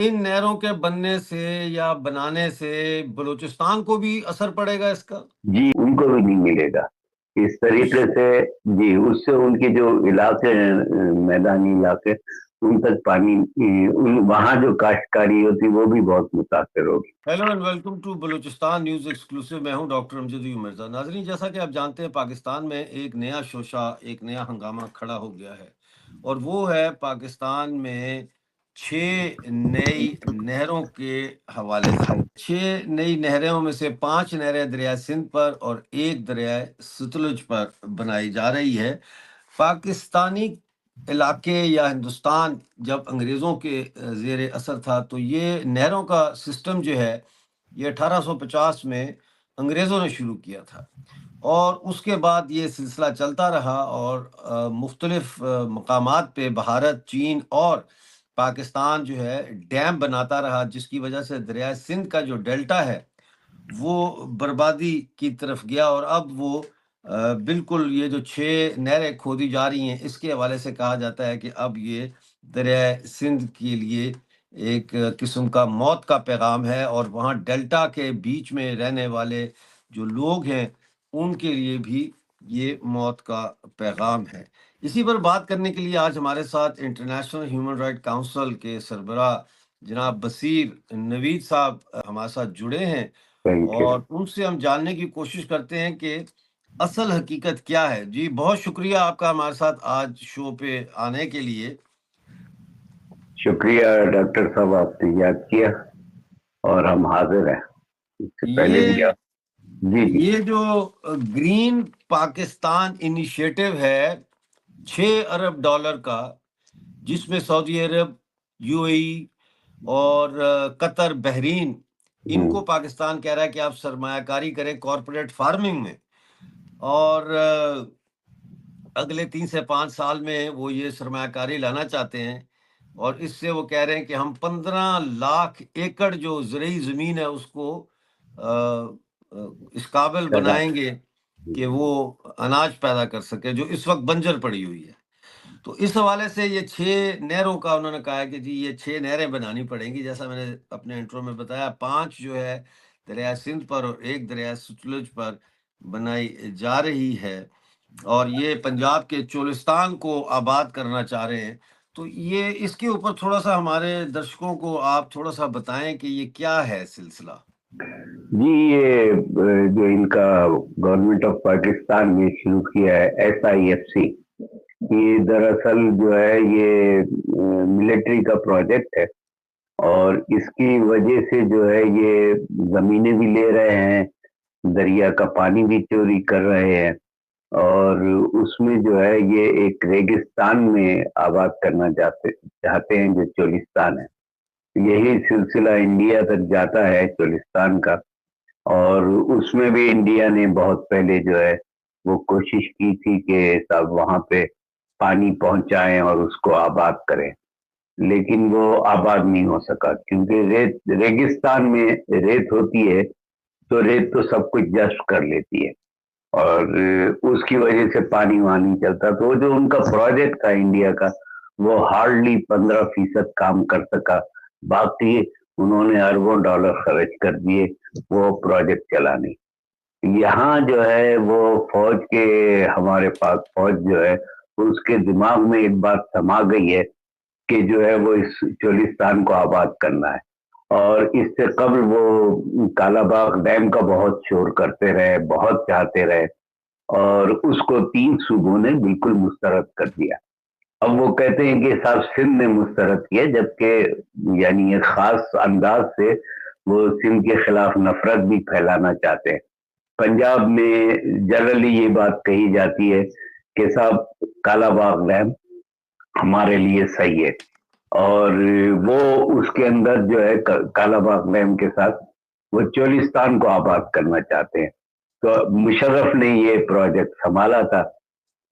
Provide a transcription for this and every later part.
ان نہروں کے بننے سے یا بنانے سے بلوچستان کو بھی اثر پڑے گا اس کا؟ جی ان کو بھی نہیں ملے گا اس طریقے سے. جی اس سے ان کے جو علاقے ہیں میدانی علاقے ان تک پانی وہاں جو کاشتکاری ہوتی وہ بھی بہت متاثر ہوگی. Hello and welcome to Balochistan news exclusive. میں ہوں ڈاکٹر امجد مرزا. ناظرین، جیسا کہ آپ جانتے ہیں پاکستان میں ایک نیا شوشہ، ایک نیا ہنگامہ کھڑا ہو گیا ہے، اور وہ ہے پاکستان میں 6 نئی نہروں کے حوالے سے. 6 نئی نہروں میں سے 5 نہریں دریائے سندھ پر اور ایک دریائے ستلج پر بنائی جا رہی ہے. پاکستانی علاقے یا ہندوستان جب انگریزوں کے زیر اثر تھا تو یہ نہروں کا سسٹم جو ہے یہ 1850 میں انگریزوں نے شروع کیا تھا، اور اس کے بعد یہ سلسلہ چلتا رہا، اور مختلف مقامات پہ بھارت، چین اور پاکستان جو ہے ڈیم بناتا رہا، جس کی وجہ سے دریائے سندھ کا جو ڈیلٹا ہے وہ بربادی کی طرف گیا. اور اب وہ بالکل یہ جو 6 نہریں کھودی جا رہی ہیں، اس کے حوالے سے کہا جاتا ہے کہ اب یہ دریائے سندھ کے لیے ایک قسم کا موت کا پیغام ہے، اور وہاں ڈیلٹا کے بیچ میں رہنے والے جو لوگ ہیں ان کے لیے بھی یہ موت کا پیغام ہے. اسی پر بات کرنے کے لیے آج ہمارے ساتھ انٹرنیشنل ہیومن رائٹ کاؤنسل کے سربراہ جناب بصیر نوید صاحب ہمارے ساتھ جڑے ہیں، اور ان سے ہم جاننے کی کوشش کرتے ہیں کہ اصل حقیقت کیا ہے. جی بہت شکریہ آپ کا ہمارے ساتھ آج شو پہ آنے کے لیے. شکریہ ڈاکٹر صاحب، آپ نے یاد کیا اور ہم حاضر ہیں. اس سے پہلے بھی یہ آپ. جی جی. یہ جو گرین پاکستان انیشیٹو ہے $6 ارب کا، جس میں سعودی عرب، یو اے ای اور قطر، بحرین، ان کو پاکستان کہہ رہا ہے کہ آپ سرمایہ کاری کریں کارپوریٹ فارمنگ میں، اور اگلے 3 سے 5 سال میں وہ یہ سرمایہ کاری لانا چاہتے ہیں. اور اس سے وہ کہہ رہے ہیں کہ ہم 15 لاکھ ایکڑ جو زرعی زمین ہے اس کو اس قابل بنائیں گے کہ وہ اناج پیدا کر سکے، جو اس وقت بنجر پڑی ہوئی ہے. تو اس حوالے سے یہ 6 نہروں کا انہوں نے کہا ہے کہ جی یہ 6 نہریں بنانی پڑیں گی، جیسا میں نے اپنے انٹرو میں بتایا. 5 جو ہے دریائے سندھ پر اور ایک دریائے ستلج پر بنائی جا رہی ہے، اور یہ پنجاب کے چولستان کو آباد کرنا چاہ رہے ہیں. تو یہ اس کے اوپر تھوڑا سا ہمارے درشکوں کو آپ تھوڑا سا بتائیں کہ یہ کیا ہے سلسلہ. جی یہ جو ان کا گورنمنٹ آف پاکستان نے شروع کیا ہے SIFC، یہ دراصل جو ہے یہ ملٹری کا پروجیکٹ ہے، اور اس کی وجہ سے جو ہے یہ زمینیں بھی لے رہے ہیں، دریا کا پانی بھی چوری کر رہے ہیں، اور اس میں جو ہے یہ ایک ریگستان میں آباد کرنا چاہتے ہیں جو چولستان ہے. یہی سلسلہ انڈیا تک جاتا ہے چولستان کا، اور اس میں بھی انڈیا نے بہت پہلے جو ہے وہ کوشش کی تھی کہ سب وہاں پہ پانی پہنچائیں اور اس کو آباد کریں، لیکن وہ آباد نہیں ہو سکا کیونکہ ریگستان میں ریت ہوتی ہے تو ریت تو سب کچھ جذب کر لیتی ہے، اور اس کی وجہ سے پانی وہاں نہیں چلتا. تو جو ان کا پروجیکٹ تھا انڈیا کا وہ ہارڈلی 15% کام کر سکا، باقی انہوں نے اربوں ڈالر خرچ کر دیے وہ پروجیکٹ چلانے. یہاں جو ہے وہ فوج کے، ہمارے پاس فوج جو ہے اس کے دماغ میں ایک بات سما گئی ہے کہ جو ہے وہ اس چولستان کو آباد کرنا ہے. اور اس سے قبل وہ کالا باغ ڈیم کا بہت شور کرتے رہے، بہت چاہتے رہے، اور اس کو 3 صوبوں نے بالکل مسترد کر دیا. اب وہ کہتے ہیں کہ صاحب سندھ نے مسترد کیا، جبکہ یعنی ایک خاص انداز سے وہ سندھ کے خلاف نفرت بھی پھیلانا چاہتے ہیں. پنجاب میں جنرلی یہ بات کہی جاتی ہے کہ صاحب کالا باغ ڈیم ہمارے لیے صحیح ہے، اور وہ اس کے اندر جو ہے کالا باغ ڈیم کے ساتھ وہ چولستان کو آباد کرنا چاہتے ہیں. تو مشرف نے یہ پروجیکٹ سنبھالا تھا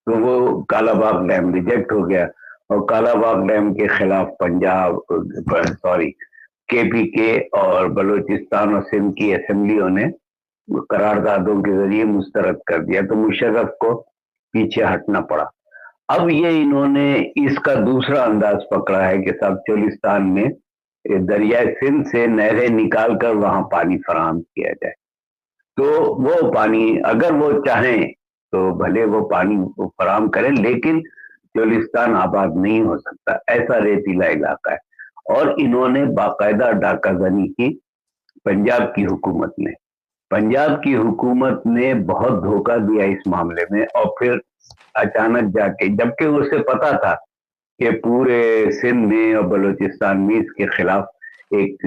تو وہ کالا باغ ڈیم ریجیکٹ ہو گیا، اور کالا باغ ڈیم کے خلاف پنجاب KPK اور بلوچستان اور سندھ کی اسمبلیوں نے قراردادوں کے ذریعے مسترد کر دیا، تو مشرف کو پیچھے ہٹنا پڑا. اب یہ انہوں نے اس کا دوسرا انداز پکڑا ہے کہ صاحب چولستان میں दरिया सिंध से नहरें निकाल कर वहां पानी फराहम किया जाए। तो वो पानी अगर वो चाहें तो भले वो पानी फराहम करें, लेकिन चोलिस्तान आबाद नहीं हो सकता, ऐसा रेतीला इलाका है। और इन्होंने बाकायदा डाकाजनी की पंजाब की हुकूमत ने। पंजाब की हुकूमत ने बहुत धोखा दिया इस मामले में, और फिर अचानक जाके, जबकि उसे पता था कि पूरे सिंध में और बलूचिस्तान में इसके खिलाफ एक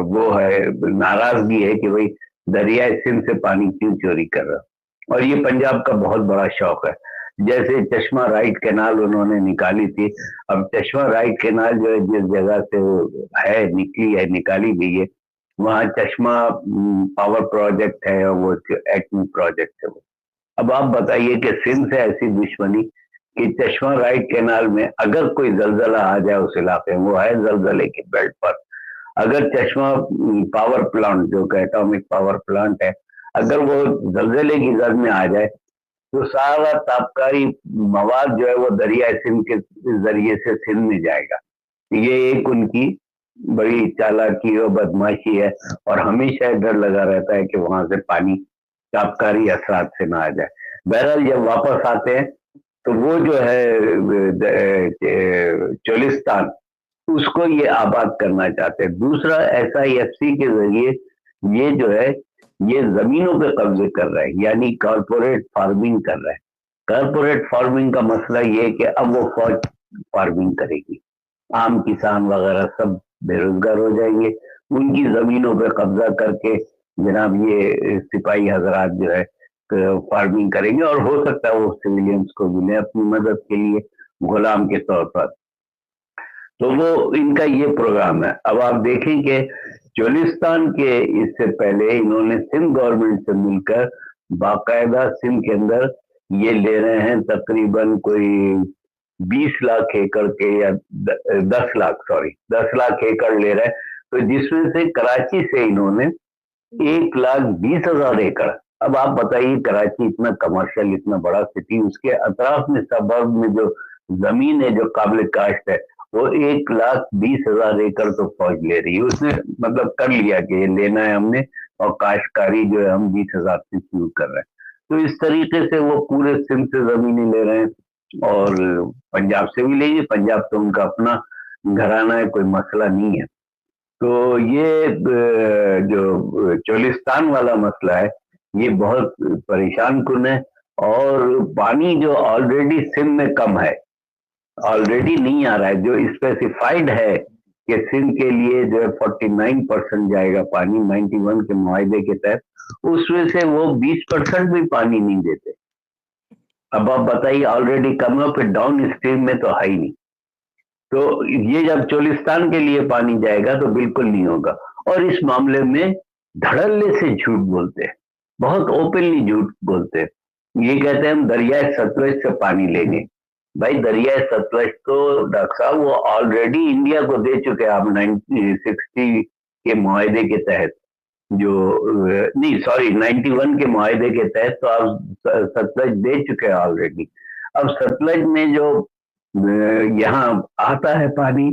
वो है, नाराजगी है कि भाई दरिया सिंध से पानी क्यों चोरी कर रहा। और ये पंजाब का बहुत बड़ा शौक है। जैसे चश्मा राइट कैनाल उन्होंने निकाली थी, अब चश्मा राइट कैनाल जो है जिस जगह से है निकाली गई है, वहाँ चश्मा पावर प्रोजेक्ट है और वो एटमी प्रोजेक्ट है वो। अब आप बताइए कि सिंध से ऐसी दुश्मनी कि चश्मा राइट कैनाल में अगर कोई जलजला आ जाए उस इलाके में, वो है जलजले के बेल्ट पर, अगर चश्मा पावर प्लांट जो कि एटॉमिक पावर प्लांट है, अगर वो जलजले की जद में आ जाए तो सारा ताबकारी मवाद जो है वो दरिया सिंध के जरिए से सिंध में जाएगा। ये एक उनकी बड़ी चालाकी और बदमाशी है, और हमेशा डर लगा रहता है कि वहां से पानी ताबकारी असरात से ना आ जाए। बहरहाल जब वापस आते हैं तो वो जो है चोलिस्तान, उसको ये आबाद करना चाहते हैं। दूसरा, SIFC के जरिए ये जो है ये जमीनों पे कब्जे कर रहा है, यानी कॉर्पोरेट फार्मिंग कर रहा है। कॉर्पोरेट फार्मिंग का मसला ये है कि अब वो फौज फार्मिंग करेगी, आम किसान वगैरह सब बेरोजगार हो जाएंगे, उनकी जमीनों पे कब्जा करके जनाब ये सिपाही हजरात जो है फार्मिंग करेंगे, और हो सकता है वो सिविलियंस को मिले अपनी मदद के लिए गुलाम के तौर पर। तो वो इनका ये प्रोग्राम है। अब आप देखें कि चोलिस्तान के इससे पहले इन्होंने सिंध गवर्नमेंट से मिलकर बाकायदा सिंध के अंदर ये ले रहे हैं तकरीबन कोई 20 लाख एकड़ के, या 10 लाख एकड़ ले रहे हैं। तो जिसमें से कराची से इन्होंने 1,20,000 एकड़। अब आप बताइए, कराची इतना कमर्शियल, इतना बड़ा सिटी, उसके अतराफ में सबर्ब में जो जमीन है जो काबिल काश्त है, वो 1,20,000 एकड़ तो फौज ले रही है। उसने मतलब कर लिया कि ये लेना है हमने, और काश्तकारी जो है हम 20,000 से शुरू कर रहे हैं। तो इस तरीके से वो पूरे सिंध से जमीनें ले रहे हैं, और पंजाब से भी लेंगे। पंजाब तो उनका अपना घराना है, कोई मसला नहीं है। तो ये जो चोलिस्तान वाला मसला है ये बहुत परेशान कुन है। और पानी जो ऑलरेडी सिंध में कम है, ऑलरेडी नहीं आ रहा है, जो स्पेसिफाइड है कि सिंध के लिए जो है 49% जाएगा पानी 91 के मुआहदे के तहत, उसमें से वो 20% भी पानी नहीं देते। अब आप बताइए, ऑलरेडी कम है, फिर डाउन स्ट्रीम में तो है ही नहीं। तो ये जब चोलिस्तान के लिए पानी जाएगा तो बिल्कुल नहीं होगा। और इस मामले में धड़ल्ले से झूठ बोलते हैं, बहुत ओपनली झूठ बोलते हैं। ये कहते हैं हम दरियाए सतलज से पानी लेंगे। भाई दरियाए सतलज तो डॉक्टर साहब वो ऑलरेडी इंडिया को दे चुके हैं आप 1960 के मुआहदे के तहत, जो नहीं सॉरी 91 के मुआहदे के तहत तो आप सतलज दे चुके हैं ऑलरेडी। अब सतलज में जो यहाँ आता है पानी,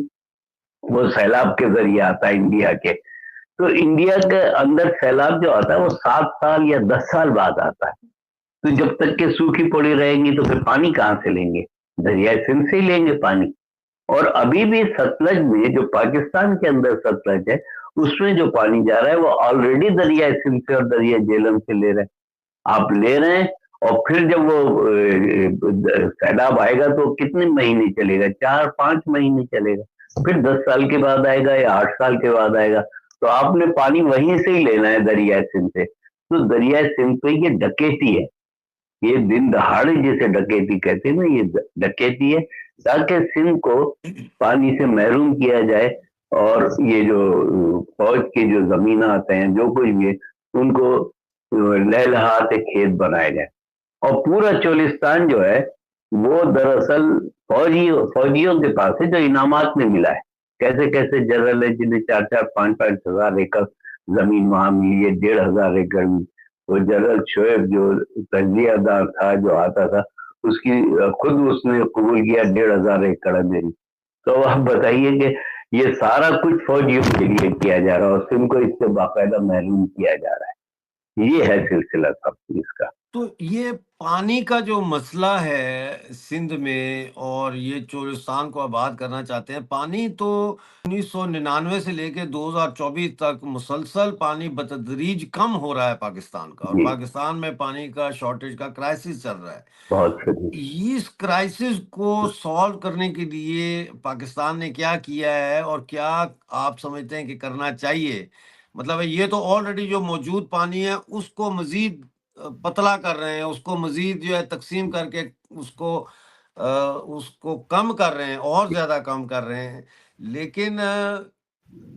वो सैलाब के जरिए आता है इंडिया के। तो इंडिया के अंदर सैलाब जो आता है वो 7 साल या 10 साल बाद आता है। तो जब तक के सूखी पड़ी रहेंगी तो फिर पानी कहाँ से लेंगे? दरिया सिंध से ही लेंगे पानी। और अभी भी सतलज में, जो पाकिस्तान के अंदर सतलज है, उसमें जो पानी जा रहा है वो ऑलरेडी दरिया सिंध से और दरिया झेलम से ले रहे हैं। आप ले रहे हैं, और फिर जब वो सैलाब आएगा तो कितने महीने चलेगा? 4-5 महीने चलेगा, फिर 10 साल के बाद आएगा या 8 साल के बाद आएगा। तो आपने पानी वहीं से ही लेना है, दरिया सिंध से। तो दरिया सिंध पे ये डकैती है, ये दिन दहाड़े जिसे डकैती कहते हैं ना, ये डकैती है, ताकि सिंध को पानी से महरूम किया जाए, और ये जो फौज के जो जमीन आते हैं, जो कुछ भी है, उनको लहलहाते खेत बनाए जाए। और पूरा चोलिस्तान जो है वो दरअसल फौजियों के पास है, जो इनामात में मिला है। कैसे कैसे जनरल है जिन्हें 4-4, 5-5 हजार एकड़ जमीन वहां मिली है, 1,500 एकड़ में। वो जनरल शोएब जो तजियादार था, जो आता था, उसकी खुद उसने कबूल किया 1,500 एकड़ है मेरी। तो आप बताइए कि ये सारा कुछ फौजियों के लिए किया जा रहा है और सिंध को इससे बाकायदा महरूम किया जा रहा है। ये है सिलसिला सब इसका। तो ये पानी का जो मसला है सिंध में, और ये चोलिस्तान को आबाद करना चाहते हैं, पानी तो 1999 से लेके 2024 तक मुसलसल पानी बतदरीज कम हो रहा है पाकिस्तान का, और जी, पाकिस्तान में पानी का शॉर्टेज का क्राइसिस चल रहा है। बहुत शदीद। इस क्राइसिस को सॉल्व करने के लिए पाकिस्तान ने क्या किया है, और क्या आप समझते हैं कि करना चाहिए? मतलब ये तो ऑलरेडी जो मौजूद पानी है उसको मजीद पतला कर रहे हैं, उसको मजीद जो है तकसीम करके उसको कम कर रहे हैं, और ज्यादा कम कर रहे हैं। लेकिन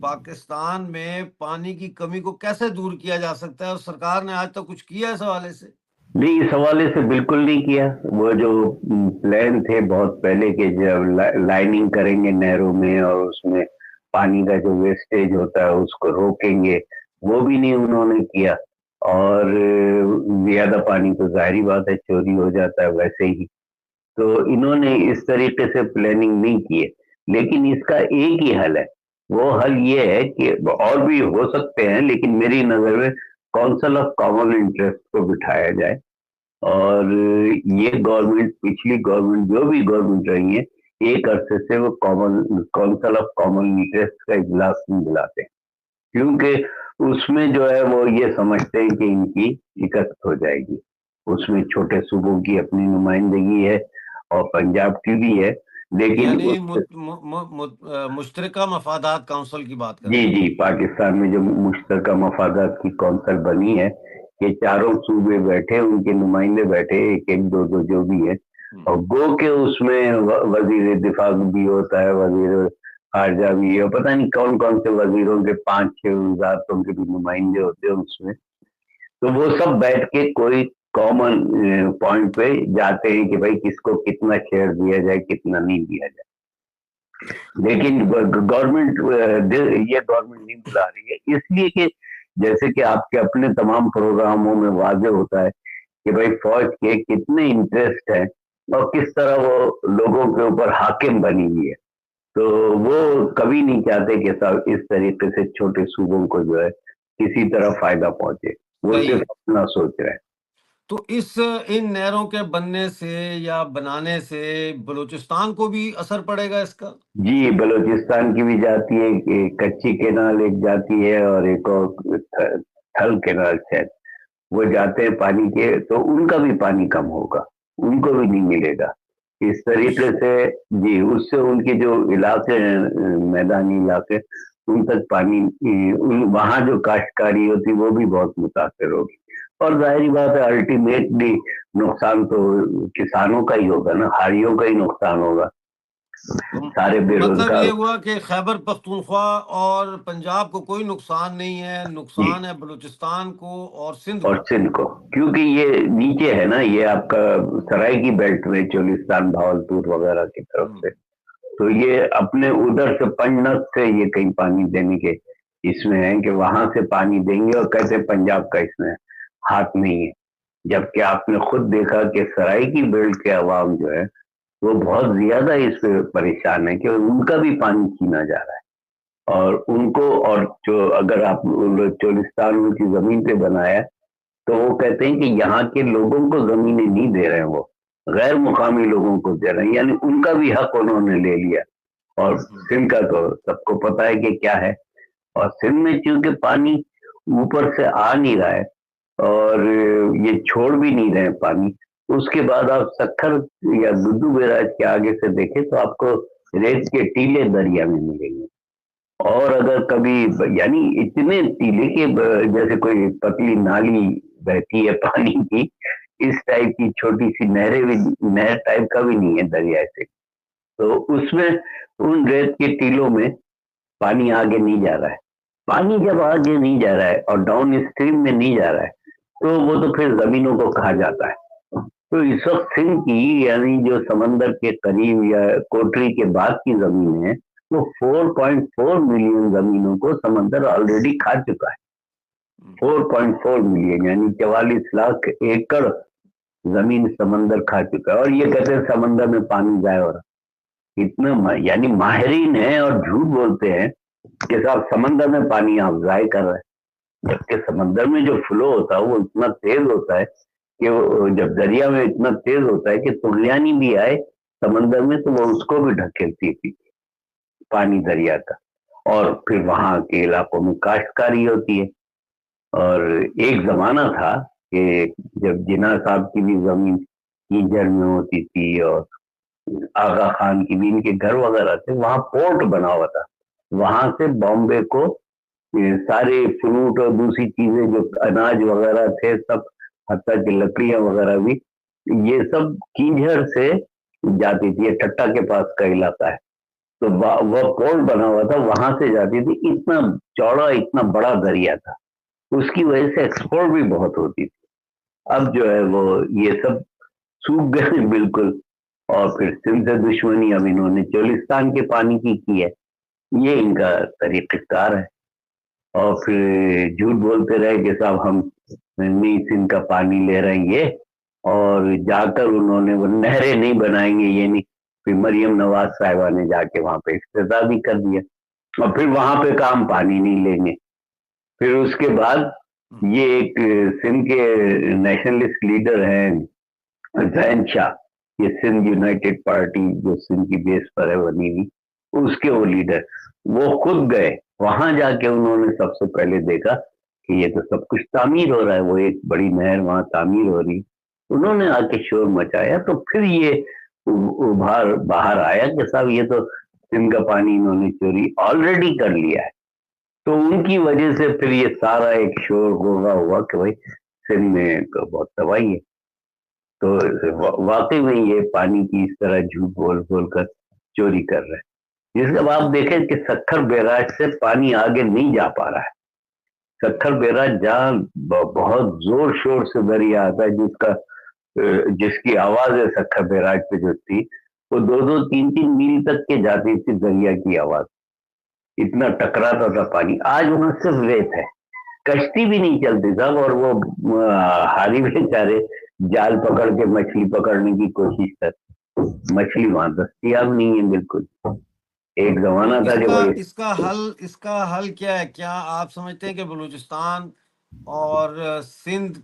पाकिस्तान में पानी की कमी को कैसे दूर किया जा सकता है, और सरकार ने आज तक कुछ किया है इस हवाले से? नहीं, इस हवाले से बिल्कुल नहीं किया। वो जो प्लान थे बहुत पहले के, जब लाइनिंग करेंगे नहरों में और उसमें पानी का जो वेस्टेज होता है उसको रोकेंगे, वो भी नहीं उन्होंने किया। और ज्यादा पानी तो जाहिर बात है चोरी हो जाता है वैसे ही। तो इन्होंने इस तरीके से प्लानिंग नहीं की है। लेकिन इसका एक ही हल है, वो हल ये है कि और भी हो सकते हैं, लेकिन मेरी नजर में काउंसिल ऑफ कॉमन इंटरेस्ट को बिठाया जाए। और ये गवर्नमेंट, पिछली गवर्नमेंट, जो भी गवर्नमेंट रही है, एक अरसे से वो काउंसिल ऑफ कॉमन इंटरेस्ट का इजलास नहीं बुलाते, क्योंकि उसमें जो है वो ये समझते हैं कि इनकी शिकस्त हो जाएगी। उसमें छोटे सूबों की अपनी नुमाइंदगी है और पंजाब की भी है, लेकिन यानी उस मुश्तरका मफादात काउंसिल की बात कर जी रहे हैं। जी, पाकिस्तान में जो मुश्तरका मफादात की कौंसिल बनी है, ये चारों सूबे बैठे, उनके नुमाइंदे बैठे, एक एक दो दो जो भी है, और गो के उसमें वजीर दिफा भी होता है, वजीर खारजा भी है, पता नहीं कौन कौन से वजीरों के 5-6 वजारतों के भी नुमाइंदे होते हैं उसमें। तो वो सब बैठ के कोई कॉमन पॉइंट पे जाते हैं कि भाई किसको कितना शेयर दिया जाए, कितना नहीं दिया जाए। लेकिन गवर्नमेंट, ये गवर्नमेंट नहीं बुला रही है, इसलिए कि जैसे कि आपके अपने तमाम प्रोग्रामों में वाजे होता है कि भाई फौज के कितने इंटरेस्ट है और किस तरह वो लोगों के ऊपर हाकिम बनी हुई है। तो वो कभी नहीं चाहते कि सब इस तरीके से छोटे सूबों को जो है किसी तरह फायदा पहुंचे, वो सही सिर्फ है। अपना सोच रहे हैं। तो इन नहरों के बनने से या बनाने से बलूचिस्तान को भी असर पड़ेगा इसका? जी, बलूचिस्तान की भी जाती है, एक कच्ची केनाल एक जाती है और एक और थल केनाल शायद, वो जाते हैं पानी के, तो उनका भी पानी कम होगा, उनको भी नहीं मिलेगा इस तरीके से। जी, उससे उनके जो इलाके हैं, मैदानी इलाके, उन तक पानी, वहाँ जो काश्तकारी होती वो भी बहुत मुतासर होगी। और जाहिर बात है अल्टीमेटली नुकसान तो किसानों का ही होगा ना, हारियों का ही नुकसान होगा, तो सारे मतलब ये बेरोजगार। हुआ कि खैबर पख्तूनख्वा और पंजाब को कोई नुकसान नहीं है, जी, नुकसान है बलूचिस्तान को और सिंध और को। सिंध को, क्योंकि ये नीचे है ना, ये आपका सराय की बेल्ट में, चोलिस्तान भावलपुर वगैरह की तरफ से, तो ये अपने उधर से पंजनस से ये कहीं पानी देने के इसमें है कि वहां से पानी देंगे, और कहते हैं पंजाब का इसमें हाथ नहीं है। जबकि आपने खुद देखा कि सराय की बेल्ट के अवाम जो है वो बहुत ज्यादा इस पे परेशान है कि उनका भी पानी छीना जा रहा है। और उनको, और जो अगर आप चोलिस्तान उनकी जमीन पे बनाया, तो वो कहते हैं कि यहाँ के लोगों को जमीनें नहीं दे रहे हैं, वो गैर मुकामी लोगों को दे रहे हैं, यानी उनका भी हक उन्होंने ले लिया। और सिंध का तो सबको पता है कि क्या है। और सिंध में चूंकि पानी ऊपर से आ नहीं रहा है और ये छोड़ भी नहीं रहे पानी, उसके बाद आप सत्तर या दुद्दू बैराज के आगे से देखें तो आपको रेत के टीले दरिया में मिलेंगे। और अगर कभी, यानी इतने टीले के जैसे कोई पतली नाली बहती है पानी की, इस टाइप की छोटी सी नहरें भी, नहर टाइप का भी नहीं है दरिया से। तो उसमें उन रेत के टीलों में पानी आगे नहीं जा रहा है। पानी जब आगे नहीं जा रहा है और डाउन स्ट्रीम में नहीं जा रहा है, तो वो तो फिर जमीनों को खा जाता है। तो इस वक्त सिंध की, यानी जो समंदर के करीब या कोटरी के बाद की जमीन है, वो 4.4 मिलियन जमीनों को समंदर ऑलरेडी खा चुका है। 4.4 मिलियन यानी 44 लाख एकड़ जमीन समंदर खा चुका है, और ये कहते हैं समंदर में पानी जाए। और इतना यानी माहिरीन है और झूठ बोलते हैं कि साहब समंदर में पानी आप ज़ाय कर रहे हैं, जबकि समंदर में जो फ्लो होता है वो इतना तेज होता है कि जब दरिया में इतना तेज होता है कि तुगलियानी भी आए समंदर में तो वो उसको भी ढकेलती थी पानी दरिया का। और फिर वहां के इलाकों में काश्तकारी होती है। और एक जमाना था कि जब जिन्ना साहब की भी जमीन कीचड़ में होती थी और आगा खान की भी, इनके घर वगैरह थे, वहां पोर्ट बना हुआ था। वहां से बॉम्बे को ये सारे फ्रूट और दूसरी चीजें जो अनाज वगैरह थे सब, हत्ता की लकड़ियां वगैरह भी, ये सब कीझर से जाती थी। ये टट्टा के पास का इलाका है, तो वह पोर्ट बना हुआ था, वहां से जाती थी। इतना चौड़ा, इतना बड़ा दरिया था, उसकी वजह से एक्सपोर्ट भी बहुत होती थी। अब जो है वो ये सब सूख गए बिल्कुल। और फिर सिंध से दुश्मनी अब इन्होंने चोलिस्तान के पानी की है, ये इनका तरीक़ेकार है। और फिर झूठ बोलते रहे कि साहब हम नहीं सिंध का पानी ले रहे हैं ये, और जाकर उन्होंने वो नहरें नहीं बनाएंगे ये नहीं। फिर मरियम नवाज साहिबा ने जाके वहां पे इफ्तिताह भी कर दिया, और फिर वहां पे काम पानी नहीं लेंगे। फिर उसके बाद ये एक सिंध के नेशनलिस्ट लीडर हैं जैन शाह, ये सिंध यूनाइटेड पार्टी जो सिंध की बेस पर है बनी हुई, उसके वो लीडर, वो खुद गए वहां। जाके उन्होंने सबसे पहले देखा कि ये तो सब कुछ तामीर हो रहा है, वो एक बड़ी नहर वहां तामीर हो रही। उन्होंने आके शोर मचाया, तो फिर ये उभार बाहर आया कि साहब ये तो सिंध का पानी इन्होंने चोरी ऑलरेडी कर लिया है। तो उनकी वजह से फिर ये सारा एक शोर गोगा हुआ कि भाई सिंध में तो बहुत तबाही है। तो वाकई में ये पानी की इस तरह झूठ बोल बोल कर चोरी कर रहे हैं, जिसके आप देखें कि सक्खर बैराज से पानी आगे नहीं जा पा रहा है। सक्खर बैराज जहाँ बहुत जोर शोर से दरिया आता है, जिसकी आवाज है सक्खर बैराज पे जो थी, वो 2-2, 3-3 मील तक के जाती थी दरिया की आवाज, इतना टकराता था पानी। आज वहां सिर्फ रेत है, कश्ती भी नहीं चलती साहब, और वो हारी बेचारे जाल पकड़ के मछली पकड़ने की कोशिश कर, मछली वहां दस्तियाब नहीं है बिल्कुल। एक जमाना था कि भाई इसका हल क्या है? क्या आप समझते हैं कि बलूचिस्तान और सिंध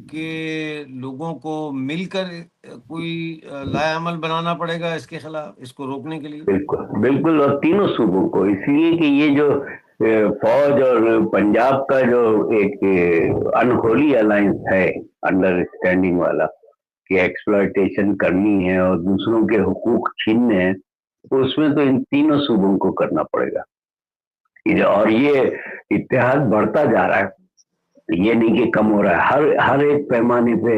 के लोगों को मिलकर कोई लाएअमल बनाना पड़ेगा इसके खिलाफ, इसको रोकने के लिए? बिल्कुल बिल्कुल, और तीनों सूबों को, इसलिए कि ये जो फौज और पंजाब का जो एक अनहोली अलायंस है, अंडरस्टैंडिंग वाला, कि एक्सप्लॉयटेशन करनी है और दूसरों के हुकूक छीनने हैं, उसमें तो इन तीनों सूबों को करना पड़ेगा। और ये इत्तेहाद बढ़ता जा रहा है, ये नहीं कि कम हो रहा है। हर एक पैमाने पे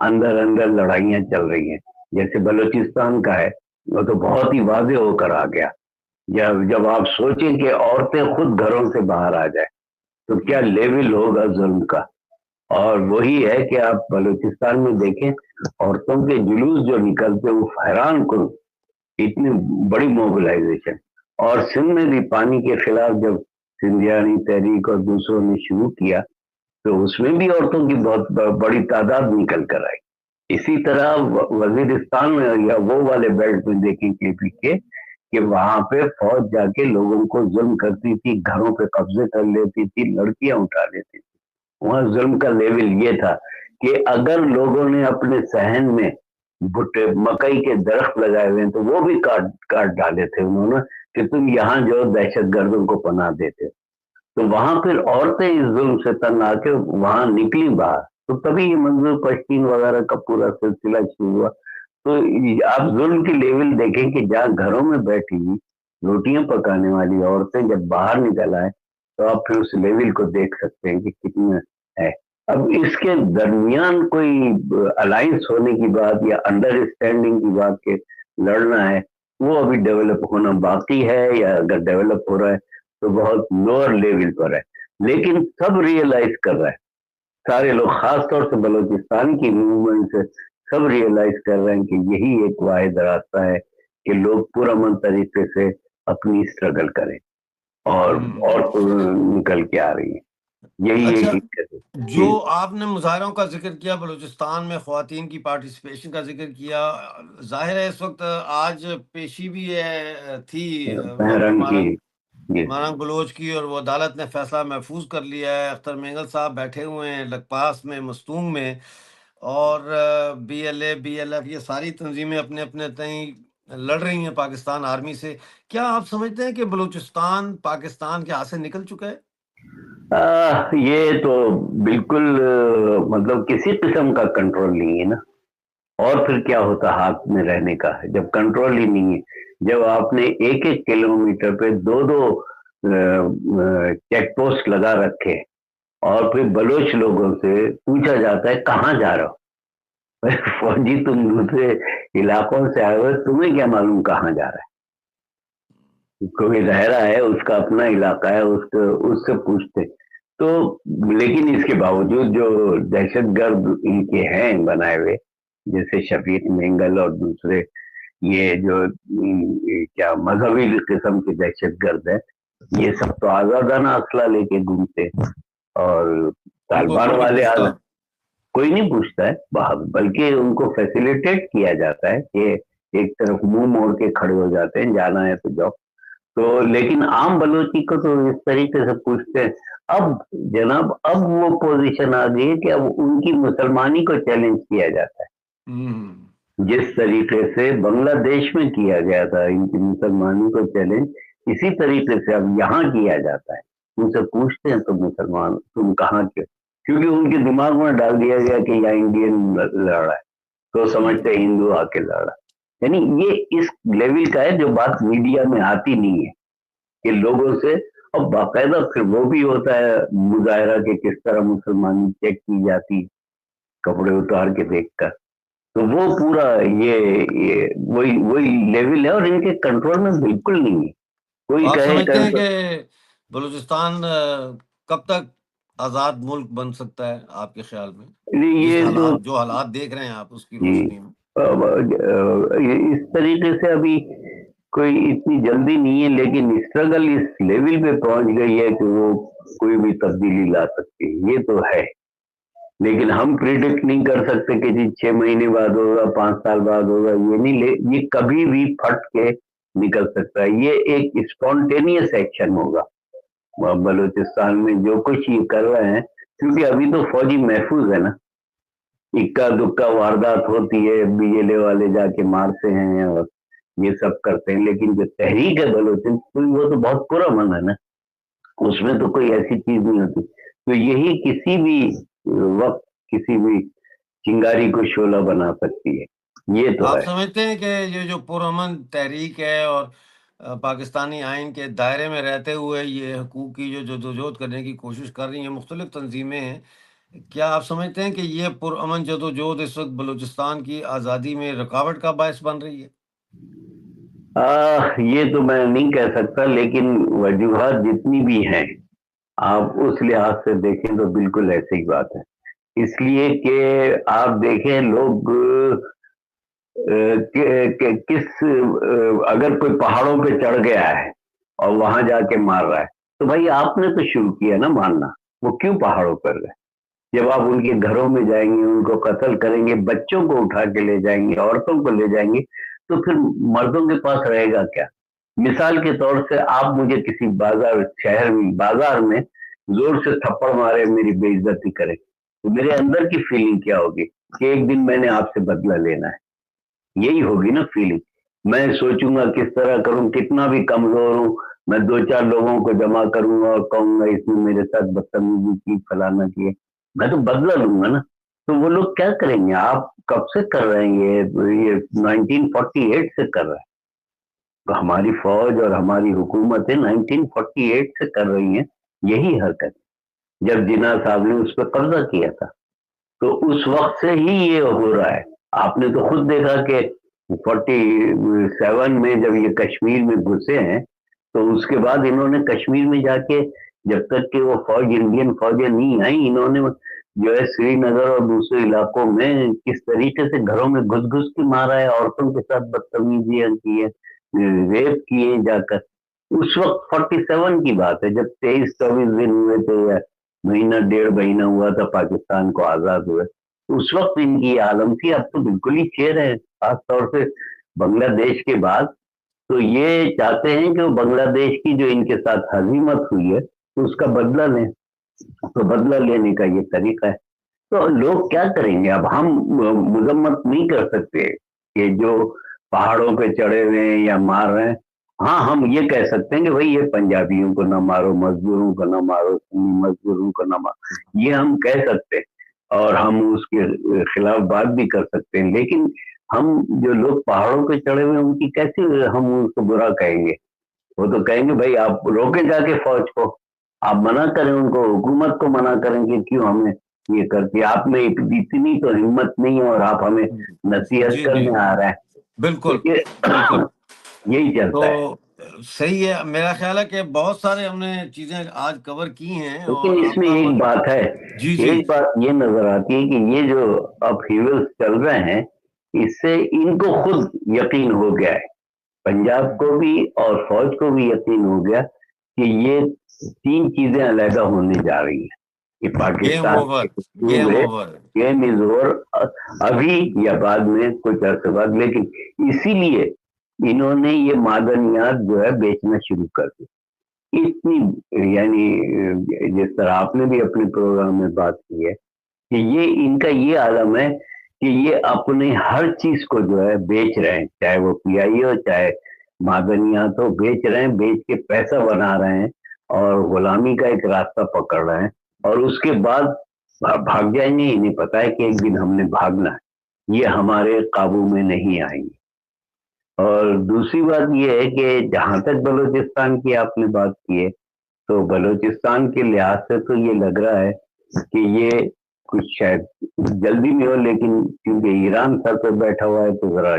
अंदर अंदर लड़ाइयां चल रही हैं। जैसे बलूचिस्तान का है, वो तो बहुत ही वाजे होकर आ गया। जब आप सोचें कि औरतें खुद घरों से बाहर आ जाए तो क्या लेवल होगा जुल्म का। और वही है कि आप बलूचिस्तान में देखें, औरतों के जुलूस जो निकलते वो हैरान करूं, इतनी बड़ी मोबिलाइजेशन। और सिंध में भी पानी के खिलाफ जब सिंधियानी तहरीक और दूसरों ने शुरू किया, तो उसमें भी औरतों की बहुत बड़ी तादाद निकल कर आई। इसी तरह वजीरिस्तान में या वो वाले बेल्ट में देखें केपी के, कि वहां पे फौज जाके लोगों को जुल्म करती थी, घरों पे कब्जे कर लेती थी, लड़कियां उठा लेती थी। वहां जुल्म का लेवल ये था कि अगर लोगों ने अपने सहन में भुट्टे मकई के दरख्त लगाए हुए हैं तो वो भी काट काट डाले थे उन्होंने, कि तुम यहाँ जो दहशत गर्दों को पनाह देते। तो वहां फिर औरतें इस जुल्म से तंग आके वहां निकली बाहर, तो तभी ये मंजूर पश्तीन वगैरह का पूरा सिलसिला शुरू हुआ। तो आप जुल्म की लेवल देखें कि जहाँ घरों में बैठी रोटियां पकाने वाली औरतें जब बाहर निकल आए, तो आप फिर उस लेवल को देख सकते हैं कि कितना है। अब इसके दरमियान कोई अलायंस होने की बात या अंडरस्टैंडिंग की बात के लड़ना है, वो अभी डेवलप होना बाकी है, या अगर डेवलप हो रहा है तो बहुत लोअर लेवल पर है। लेकिन सब रियलाइज कर रहा है, सारे लोग, खास तौर से बलूचिस्तान की मूवमेंट से सब रियलाइज कर रहे हैं कि यही एक वाहिद रास्ता है कि लोग पुरअमन तरीके से अपनी स्ट्रगल करें, और निकल के आ रही है। यही एक अच्छा, दिक्कत है जो जी। आपने मुजाहरों का जिक्र किया, बलूचिस्तान में ख्वातीन की पार्टिसिपेशन का जिक्र किया, जाहिर है इस वक्त आज पेशी भी थी बहरन की मारंग जी। मारंग बलोच की, और वो अदालत ने फैसला महफूज कर लिया है। अख्तर मेंगल साहब बैठे हुए हैं लकपास में, मस्तूंग में, और BLA BLF ये सारी तंजीमें अपने अपने तय लड़ रही हैं पाकिस्तान आर्मी से। क्या आप समझते हैं कि बलूचिस्तान पाकिस्तान के हाथ से निकल चुका है? ये तो बिल्कुल मतलब किसी किस्म का कंट्रोल नहीं है ना। और फिर क्या होता हाथ में रहने का, जब कंट्रोल ही नहीं है, जब आपने एक एक किलोमीटर पे दो दो चेक पोस्ट लगा रखे, और फिर बलोच लोगों से पूछा जाता है कहाँ जा रहे हो। फौजी तुम दूसरे इलाकों से आए हो, तुम्हें क्या मालूम कहाँ जा रहा है। कोई रह रहा है, उसका अपना इलाका है, उसको उससे पूछते। तो लेकिन इसके बावजूद जो दहशतगर्द इनके हैं बनाए हुए, जैसे शफीक मेंगल और दूसरे, ये जो क्या मजहबी किस्म के दहशतगर्द है, ये सब तो आजादाना असला लेके घूमते हैं। और उनको तालिबान कोई नहीं वाले पूछता। कोई नहीं पूछता है, बल्कि उनको फैसिलिटेट किया जाता है कि एक तरफ मुंह मोड़ के खड़े हो जाते हैं, जाना है तो जाओ। तो लेकिन आम बलोची को तो इस तरीके से पूछते हैं। अब जनाब, अब वो पोजीशन आ गई है कि अब उनकी मुसलमानी को चैलेंज किया जाता है। जिस तरीके से बांग्लादेश में किया गया था इनकी मुसलमानी को चैलेंज, इसी तरीके से अब यहाँ किया जाता है। उनसे पूछते हैं तो मुसलमान तुम कहाँ के, क्योंकि उनके दिमाग में डाल दिया गया कि यहाँ इंडियन लड़ रहा है, तो समझते हैं हिंदू आके लड़ रहा है। यानी ये इस लेवल का है जो बात मीडिया में आती नहीं है कि लोगों से। और बाकायदा फिर वो भी होता है मुजाहरा के किस तरह मुसलमानी चेक की जाती, कपड़े उतार के देखकर। तो वो पूरा ये वही वही लेवल है, और इनके कंट्रोल में बिल्कुल नहीं है। तो कोई आप कहे समझते हैं कंट्रोल। कि बलूचिस्तान कब तक आजाद मुल्क बन सकता है आपके ख्याल में, जिस ये तो हालात जो हालात देख रहे हैं आप उसकी जी, रोशनी में? इस तरीके से अभी कोई इतनी जल्दी नहीं है, लेकिन स्ट्रगल इस लेवल पे पहुंच गई है कि वो कोई भी तब्दीली ला सकती है, ये तो है। लेकिन हम प्रिडिक्ट नहीं कर सकते कि जी 6 महीने बाद होगा, 5 साल बाद होगा, ये नहीं ये कभी भी फट के निकल सकता है। ये एक स्पॉन्टेनियस एक्शन होगा। बलूचिस्तान में जो कुछ ये कर रहे हैं, क्योंकि अभी तो फौजी महफूज है ना, इक्का दुक्का वारदात होती है, BLA वाले जाके मारते हैं और ये सब करते हैं, लेकिन जो तहरीक है बलूचिस्तान, वो तो बहुत पुरअमन है ना, उसमें तो कोई ऐसी चीज नहीं होती। तो यही किसी भी वक्त किसी भी चिंगारी को शोला बना सकती है, ये तो आप है। समझते हैं कि ये जो पुरअमन तहरीक है, और पाकिस्तानी आइन के दायरे में रहते हुए ये हकूक़ की जो जदोजहद करने की कोशिश कर रही हैं मुख्तलिफ तंजीमें हैं, क्या आप समझते हैं कि ये पुरअमन जदोजहद इस वक्त बलूचिस्तान की आज़ादी में रुकावट का बायस बन रही है? ये तो मैं नहीं कह सकता, लेकिन वजूहात जितनी भी हैं, आप उस लिहाज से देखें तो बिल्कुल ऐसी ही बात है। इसलिए कि आप देखें लोग अगर कोई पहाड़ों पे चढ़ गया है और वहां जाके मार रहा है, तो भाई आपने तो शुरू किया ना मारना, वो क्यों पहाड़ों पर गए। जब आप उनके घरों में जाएंगे, उनको कत्ल करेंगे, बच्चों को उठा के ले जाएंगे, औरतों को ले जाएंगे, तो फिर मर्दों के पास रहेगा क्या। मिसाल के तौर से आप मुझे किसी शहर में बाजार में जोर से थप्पड़ मारे, मेरी बेइज्जती करे, तो मेरे अंदर की फीलिंग क्या होगी कि एक दिन मैंने आपसे बदला लेना है, यही होगी ना फीलिंग। मैं सोचूंगा किस तरह करूं, कितना भी कमजोर हूं, मैं 2-4 लोगों को जमा करूंगा और कहूंगा इसने मेरे साथ बदतमीजी की, फलाना किए, मैं तो बदला लूंगा ना। तो वो लोग क्या करेंगे, आप कब से कर रहे हैं ये 1948 से कर रहे हैं। तो हमारी फौज और हमारी हुकूमतें 1948 से कर रही हैं यही हरकत, जब जिन्ना साहब ने उस पर कब्जा किया था, तो उस वक्त से ही ये हो रहा है। आपने तो खुद देखा कि 47 में जब ये कश्मीर में घुसे हैं, तो उसके बाद इन्होंने कश्मीर में जाके, जब तक कि वो फौज इंडियन फौजें नहीं आई, इन्होंने जो है श्रीनगर और दूसरे इलाकों में किस तरीके से घरों में घुस घुस के मारा है, औरतों के साथ बदतमीजियां की है, रेप किए जाकर। उस वक्त 47 की बात है, जब 23-24 दिन हुए थे, महीना 1.5 महीना हुआ था पाकिस्तान को आजाद हुए, उस वक्त इनकी ये आलम थी। अब तो बिल्कुल ही चेयर है, खास तौर से बांग्लादेश के बाद। तो ये चाहते हैं कि वो बांग्लादेश की जो इनके साथ हजीमत हुई है उसका बदला लें, तो बदला लेने का ये तरीका है। तो लोग क्या करेंगे? अब हम मजम्मत नहीं कर सकते कि जो पहाड़ों पे चढ़े हुए हैं या मार रहे हैं। हाँ, हम ये कह सकते हैं कि भाई ये पंजाबियों को ना मारो, मजदूरों को ना मारो, सुन्नी मजदूरों को ना मारो, ये हम कह सकते हैं और हम उसके खिलाफ बात भी कर सकते हैं। लेकिन हम जो लोग पहाड़ों पे चढ़े हुए हैं उनकी कैसे हम उनको बुरा कहेंगे? वो तो कहेंगे भाई आप रोके जाके फौज को, आप मना करें उनको, हुकूमत को मना करें कि क्यों हमें ये करती है, आप में इतनी तो हिम्मत नहीं है और आप हमें नसीहत जी जी करने आ रहे हैं। तो बिल्कुल ये बिल्कुल। यही चलता है। तो सही है, मेरा ख्याल है कि बहुत सारे हमने चीजें आज कवर की हैं लेकिन और इसमें आपका एक बात है, जी जी एक बात ये नजर आती है कि ये जो अपहीवल्स चल रहे हैं, इससे इनको खुद यकीन हो गया है, पंजाब को भी और फौज को भी यकीन हो गया कि ये 3 चीजें अलहदा होने जा रही हैं कि गेम पाकिस्तान ओवर, एक सूब गेम है, ओवर। गेम इज ओवर, अभी या बाद में, कुछ अर्से बाद। लेकिन इसीलिए इन्होंने ये मादनियात जो है बेचना शुरू कर दी। इतनी यानी जिस तरह आपने भी अपने प्रोग्राम में बात की है कि ये इनका ये आलम है कि ये अपने हर चीज को जो है बेच रहे हैं, चाहे वो पीआई हो चाहे मादनियात हो, बेच रहे हैं, बेच के पैसा बना रहे हैं और गुलामी का एक रास्ता पकड़ रहे हैं और उसके बाद भाग जाएंगे। इन्हें पता है कि एक दिन हमने भागना है, ये हमारे काबू में नहीं आएंगे। और दूसरी बात ये है कि जहां तक बलूचिस्तान की आपने बात की है, तो बलूचिस्तान के लिहाज से तो ये लग रहा है कि ये कुछ शायद जल्दी में हो, लेकिन क्योंकि ईरान सर पे बैठा हुआ है तो जरा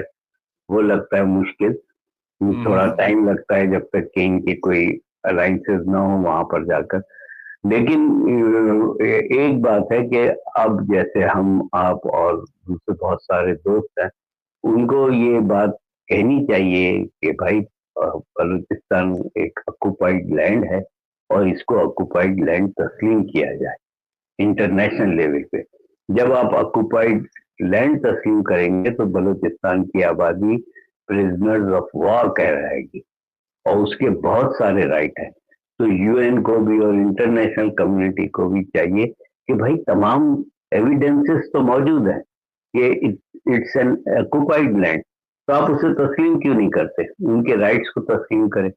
वो लगता है मुश्किल, थोड़ा हम्म। टाइम लगता है जब तक कि इनकी कोई अलाइंसेस ना हो वहां पर जाकर। लेकिन एक बात है कि अब जैसे हम आप और दूसरे बहुत सारे दोस्त हैं, उनको ये बात कहनी चाहिए कि भाई बलूचिस्तान एक ऑक्युपाइड लैंड है और इसको ऑक्युपाइड लैंड तस्लीम किया जाए इंटरनेशनल लेवल पे। जब आप ऑक्युपाइड लैंड तस्लीम करेंगे तो बलूचिस्तान की आबादी प्रिजनर्स ऑफ वॉर कह रहेगी और उसके बहुत सारे राइट हैं। तो यूएन को भी और इंटरनेशनल कम्युनिटी को भी चाहिए कि भाई तमाम एविडेंसेस तो मौजूद हैं कि इट्स एन ऑक्युपाइड लैंड, तो आप उसे तस्लीम क्यों नहीं करते? उनके राइट्स को तस्लीम करें।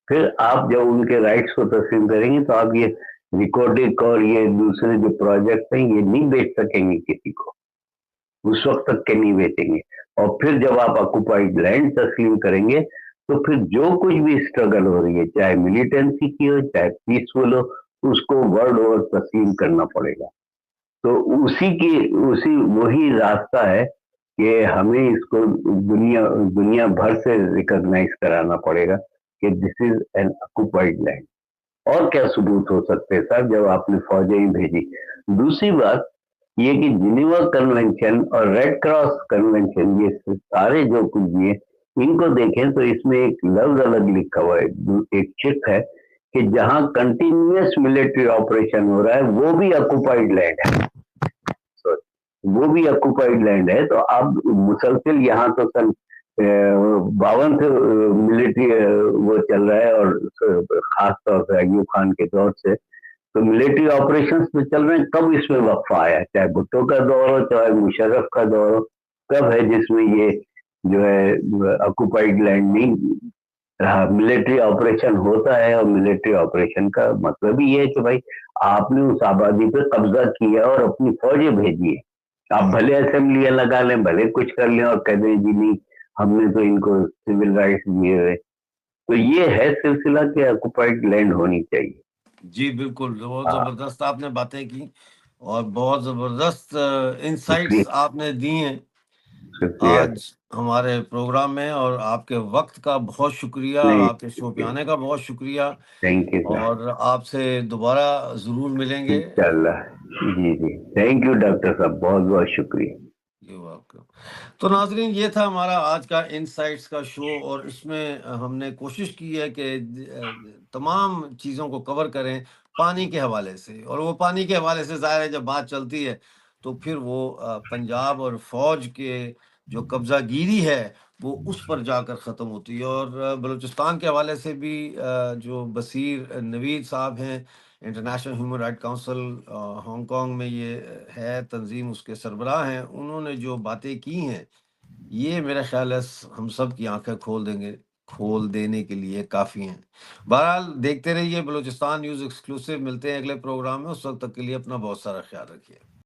फिर आप जब उनके राइट्स को तस्लीम करेंगे तो आप ये रिकॉर्डिक और ये दूसरे जो प्रोजेक्ट हैं ये नहीं बेच सकेंगे किसी को, उस वक्त तक के नहीं बेचेंगे। और फिर जब आप ऑक्युपाइड लैंड तस्लीम करेंगे तो फिर जो कुछ भी स्ट्रगल हो रही है, चाहे मिलिटेंसी की हो चाहे पीसफुल हो, उसको वर्ल्ड ओवर तस्लीम करना पड़ेगा। तो उसी वही रास्ता है कि हमें इसको दुनिया भर से रिकॉग्नाइज कराना पड़ेगा कि this is an occupied land. और क्या सबूत हो सकते हैं सर जब आपने फौजें ही भेजी? दूसरी बात ये कि जिनेवा कन्वेंशन और रेड क्रॉस कन्वेंशन, ये सारे जो कुछ भी है, इनको देखें तो इसमें एक लफ्ज अलग लिखा हुआ है, एक चिट है कि जहां कंटिन्यूअस मिलिट्री ऑपरेशन हो रहा है वो भी ऑक्युपाइड लैंड है। वो भी ऑक्युपाइड लैंड है। तो अब मुसलसिल यहाँ तो सन 52 से मिलिट्री वो चल रहा है और खास तौर से अयूब खान के दौर से तो मिलिट्री ऑपरेशंस तो चल रहे हैं। कब इसमें वक्फा आया? चाहे भुट्टो का दौर हो चाहे मुशर्रफ का दौर हो, कब है जिसमें ये जो है ऑक्युपाइड लैंड नहीं रहा? मिलिट्री ऑपरेशन होता है और मिलिट्री ऑपरेशन का मतलब ही है कि भाई आपने उस आबादी पे कब्जा किया और अपनी फौजें भेजी है। आप भले असेंबलियां लगा लें, भले कुछ कर लें और कह दें जी नहीं हमने तो इनको सिविल राइट्स दिए हुए। तो ये है सिलसिला कि ऑक्युपाइड लैंड होनी चाहिए। जी बिल्कुल, बहुत हाँ, जबरदस्त आपने बातें की और बहुत जबरदस्त शुक्रिया, इंसाइट्स आपने दी हैं शुक्रिया। आज हमारे प्रोग्राम में। और आपके वक्त का बहुत शुक्रिया, नहीं, आपके शो पे आने का बहुत शुक्रिया। Thank you sir. और आपसे दोबारा जरूर मिलेंगे। इंशाल्लाह। जी जी, थैंक यू डॉक्टर साहब, बहुत बहुत शुक्रिया। You welcome. तो नाजरीन, ये था हमारा आज का इनसाइट्स का शो और इसमें हमने कोशिश की है कि तमाम चीज़ों को कवर करें। پانی کے حوالے سے، اور وہ پانی کے حوالے سے ظاہر ہے جب بات چلتی ہے تو پھر وہ پنجاب اور فوج کے جو قبضہ گیری ہے وہ اس پر جا کر ختم ہوتی ہے۔ اور بلوچستان کے حوالے سے بھی جو بصیر نوید صاحب ہیں، international human right council Hong Kong میں یہ ہے تنظیم، اس کے سربراہ ہیں، انہوں نے جو باتیں کی ہیں یہ میرا خیال ہے ہم سب کی آنکھیں کھول دینے کے لیے کافی ہیں۔ بہرحال دیکھتے رہیے بلوچستان نیوز ایکسکلوسیو، ملتے ہیں اگلے پروگرام میں، اس وقت تک کے لیے اپنا بہت سارا خیال رکھیے۔